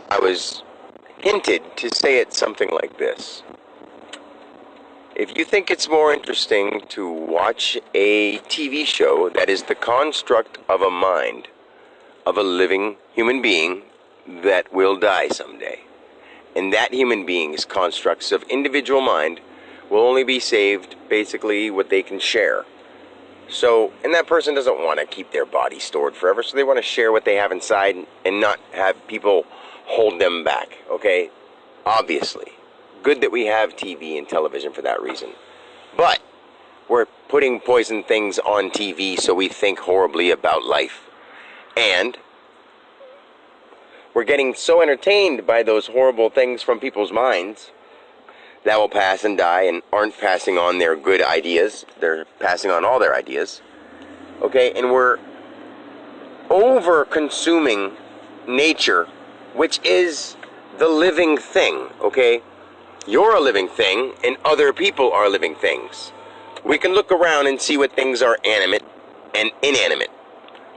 I was hinted to say it something like this. If you think it's more interesting to watch a TV show that is the construct of a mind of a living human being that will die someday, and that human being's constructs of individual mind will only be saved basically what they can share. So, and that person doesn't want to keep their body stored forever, so they want to share what they have inside and not have people hold them back, okay? Obviously. Good that we have TV and television for that reason. But we're putting poison things on TV so we think horribly about life. And we're getting so entertained by those horrible things from people's minds that will pass and die and aren't passing on their good ideas. They're passing on all their ideas. Okay, and we're over-consuming nature, which is the living thing, okay? You're a living thing, and other people are living things. We can look around and see what things are animate and inanimate,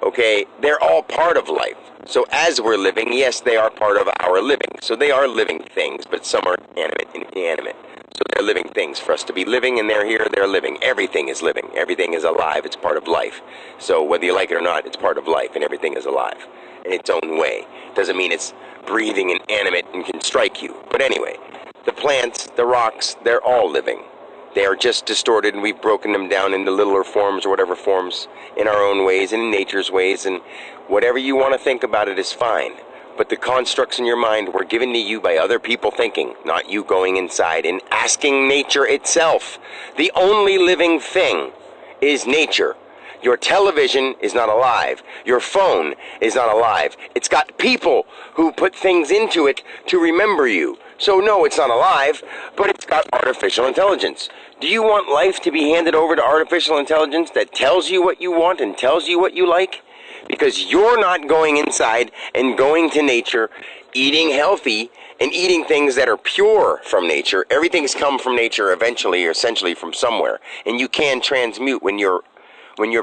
okay? They're all part of life. So as we're living, yes, they are part of our living. So they are living things, but some are animate and inanimate. So they're living things for us to be living, and they're here, they're living. Everything is living. Everything is alive. It's part of life. So whether you like it or not, it's part of life, and everything is alive in its own way. Doesn't mean it's breathing and animate and can strike you. But anyway, the plants, the rocks, they're all living. They are just distorted, and we've broken them down into littler forms or whatever forms in our own ways and in nature's ways, and whatever you want to think about it is fine. But the constructs in your mind were given to you by other people thinking, not you going inside and asking nature itself. The only living thing is nature. Your television is not alive. Your phone is not alive. It's got people who put things into it to remember you. So no, it's not alive, but it's got artificial intelligence. Do you want life to be handed over to artificial intelligence that tells you what you want and tells you what you like? Because you're not going inside and going to nature, eating healthy and eating things that are pure from nature. Everything's come from nature eventually or essentially from somewhere. And you can transmute when you're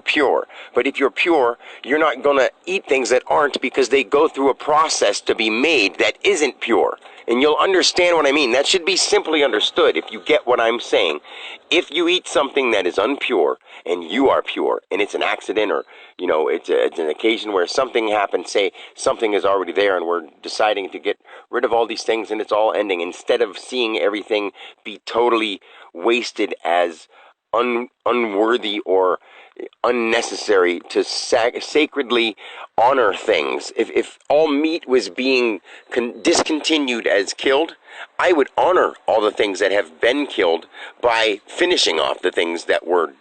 pure. But if you're pure, you're not going to eat things that aren't, because they go through a process to be made that isn't pure. And you'll understand what I mean. That should be simply understood if you get what I'm saying. If you eat something that is unpure and you are pure, and it's an accident, or it's an occasion where something happened, say something is already there and we're deciding to get rid of all these things and it's all ending, instead of seeing everything be totally wasted as unworthy or unnecessary, to sacredly honor things. If all meat was being discontinued as killed, I would honor all the things that have been killed by finishing off the things that were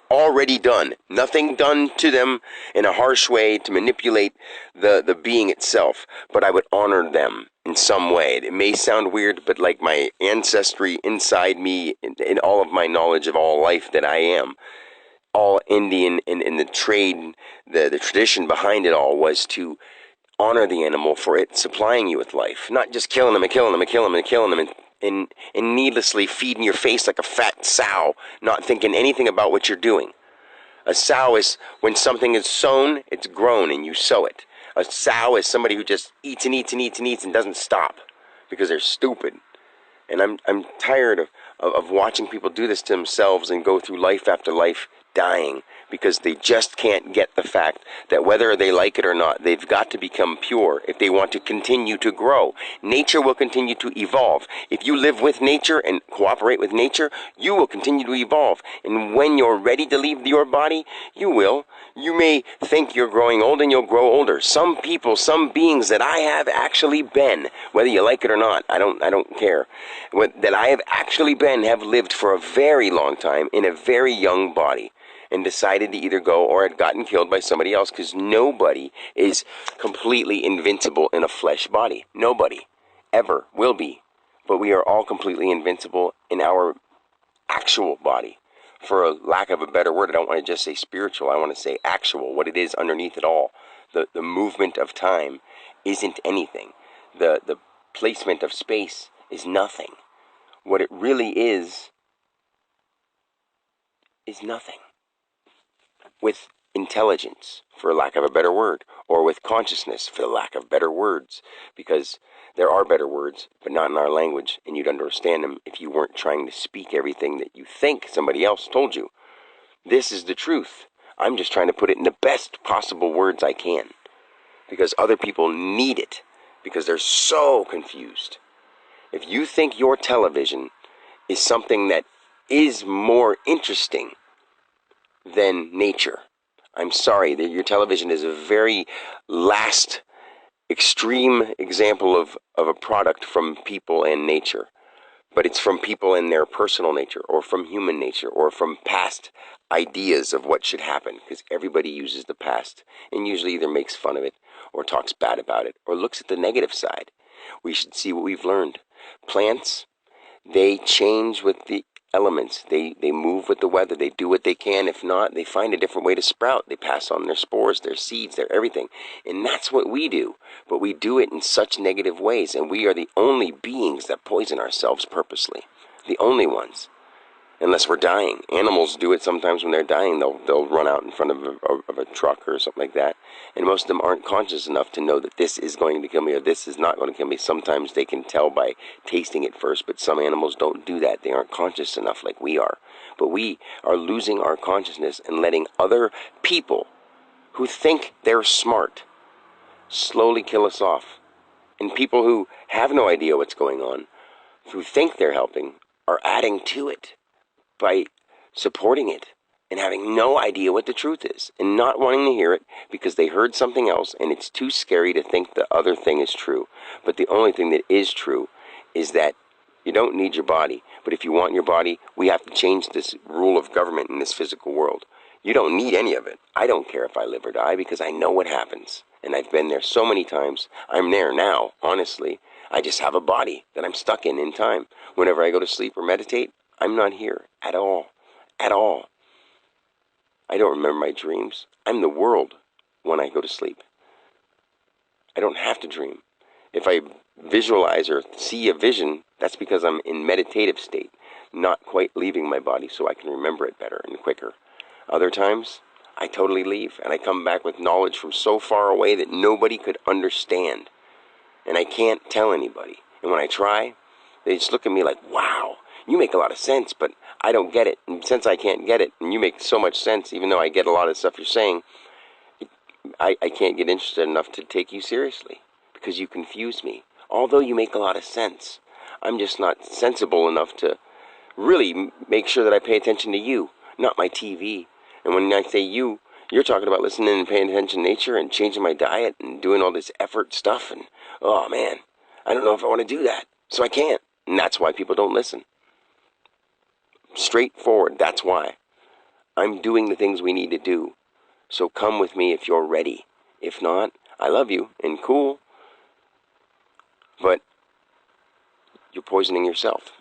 already done. Nothing done to them in a harsh way to manipulate the being itself, but I would honor them in some way. It may sound weird, but like my ancestry inside me, in all of my knowledge of all life that I am, all Indian, in the trade, the tradition behind it all was to honor the animal for it supplying you with life, not just killing them and killing them and killing them and killing them and needlessly feeding your face like a fat sow, not thinking anything about what you're doing. A sow is when something is sown, it's grown, and you sow it. A sow is somebody who just eats and eats and eats and eats and doesn't stop because they're stupid. And I'm tired of watching people do this to themselves and go through life after life dying because they just can't get the fact that whether they like it or not, they've got to become pure if they want to continue to grow. Nature will continue to evolve. If you live with nature and cooperate with nature, you will continue to evolve. And when you're ready to leave your body, you will. You may think you're growing old, and you'll grow older. Some people, some beings that I have actually been, whether you like it or not, I don't care, that I have actually been, have lived for a very long time in a very young body, and decided to either go or had gotten killed by somebody else, because nobody is completely invincible in a flesh body. Nobody ever will be. But we are all completely invincible in our actual body. For a lack of a better word, I don't want to just say spiritual, I want to say actual, what it is underneath it all. The movement of time isn't anything. The placement of space is nothing. What it really is nothing. With intelligence, for lack of a better word, or with consciousness, for the lack of better words, because there are better words, but not in our language, and you'd understand them if you weren't trying to speak everything that you think somebody else told you. This is the truth. I'm just trying to put it in the best possible words I can, because other people need it, because they're so confused. If you think your television is something that is more interesting than nature, I'm sorry that your television is a very last extreme example of a product from people and nature. But it's from people in their personal nature, or from human nature, or from past ideas of what should happen, because everybody uses the past and usually either makes fun of it or talks bad about it or looks at the negative side. We should see what we've learned. Plants, they change with the elements. They move with the weather. They do what they can. If not, they find a different way to sprout. They pass on their spores, their seeds, their everything. And that's what we do. But we do it in such negative ways. And we are the only beings that poison ourselves purposely. The only ones. Unless we're dying. Animals do it sometimes when they're dying. They'll run out in front of a truck or something like that. And most of them aren't conscious enough to know that this is going to kill me or this is not going to kill me. Sometimes they can tell by tasting it first, but some animals don't do that. They aren't conscious enough like we are. But we are losing our consciousness and letting other people who think they're smart slowly kill us off. And people who have no idea what's going on, who think they're helping, are adding to it by supporting it and having no idea what the truth is and not wanting to hear it because they heard something else and it's too scary to think the other thing is true. But the only thing that is true is that you don't need your body. But if you want your body, we have to change this rule of government in this physical world. You don't need any of it. I don't care if I live or die because I know what happens. And I've been there so many times. I'm there now, honestly. I just have a body that I'm stuck in time. Whenever I go to sleep or meditate, I'm not here at all. At all. I don't remember my dreams. I'm the world when I go to sleep. I don't have to dream. If I visualize or see a vision, that's because I'm in meditative state, not quite leaving my body so I can remember it better and quicker. Other times, I totally leave, and I come back with knowledge from so far away that nobody could understand. And I can't tell anybody. And when I try, they just look at me like, wow, you make a lot of sense, but I don't get it. And since I can't get it, and you make so much sense, even though I get a lot of stuff you're saying, I can't get interested enough to take you seriously because you confuse me. Although you make a lot of sense, I'm just not sensible enough to really make sure that I pay attention to you, not my TV. And when I say you, you're talking about listening and paying attention to nature and changing my diet and doing all this effort stuff. And, oh man, I don't know if I want to do that. So I can't. And that's why people don't listen. Straightforward, that's why. I'm doing the things we need to do. So come with me if you're ready. If not, I love you and cool. But you're poisoning yourself.